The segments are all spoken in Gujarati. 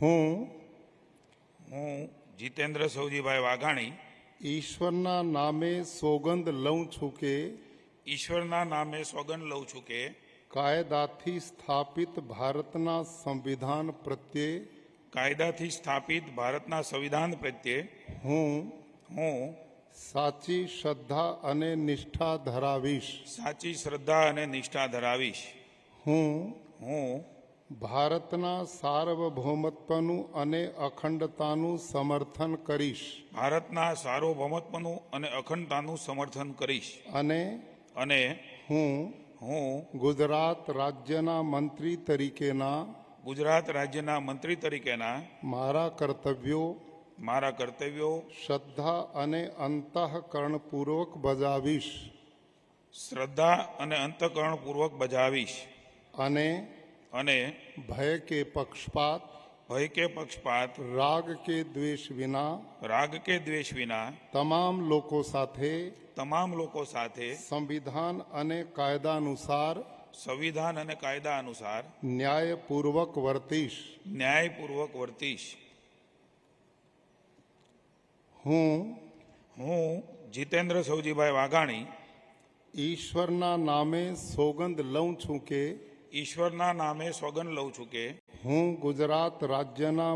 હું જીતેન્દ્ર સૌજીભાઈ વાઘાણી ઈશ્વરના નામે સોગંદ લઉં છું કે ઈશ્વરના નામે સોગંદ લઉં છું કે કાયદાથી સ્થાપિત ભારતના સંવિધાન પ્રત્યે કાયદાથી સ્થાપિત ભારતના સંવિધાન પ્રત્યે હું સાચી શ્રદ્ધા અને નિષ્ઠા ધરાવીશ. સાચી શ્રદ્ધા અને નિષ્ઠા ધરાવીશ. હું ભારતના સાર્વભૌમત્વનું અને અખંડતાનું સમર્થન કરીશ. ભારતના સાર્વભૌમત્વનું અને અખંડતાનું સમર્થન કરીશ. અને હું ગુજરાત રાજ્યના મંત્રી તરીકેના મારા કર્તવ્યો શ્રદ્ધા અને અંતઃકરણપૂર્વક બજાવીશ. અને ભય કે પક્ષપાત રાગ કે દ્વેષ વિના તમામ લોકો સાથે સંવિધાન અને કાયદા અનુસાર ન્યાયપૂર્વક વર્તીશ. હું જીતેન્દ્ર સૌજીભાઈ વાઘાણી ઈશ્વરના નામે સોગંદ લઉં છું કે હું ગુજરાત રાજ્યના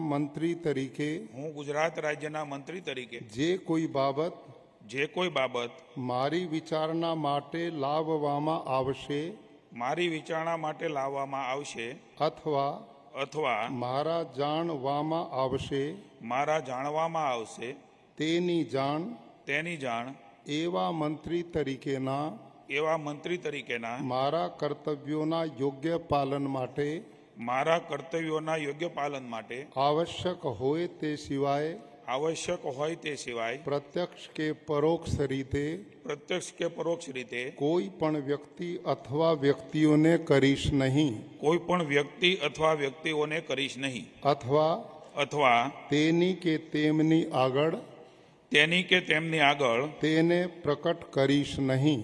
મંત્રી તરીકે જે કોઈ બાબત મારી વિચારણા માટે લાવવામાં આવશે અથવા મારા જાણવામાં આવશે તેની જાણ એવા મંત્રી તરીકેના મારા કર્તવ્યોના યોગ્ય પાલન માટે આવશ્યક હોય તે સિવાય પ્રત્યક્ષ કે પરોક્ષ રીતે કોઈ પણ વ્યક્તિ અથવા વ્યક્તિઓને કરીશ નહીં. અથવા તેની કે તેમની આગળ તેને પ્રકટ કરીશ નહીં.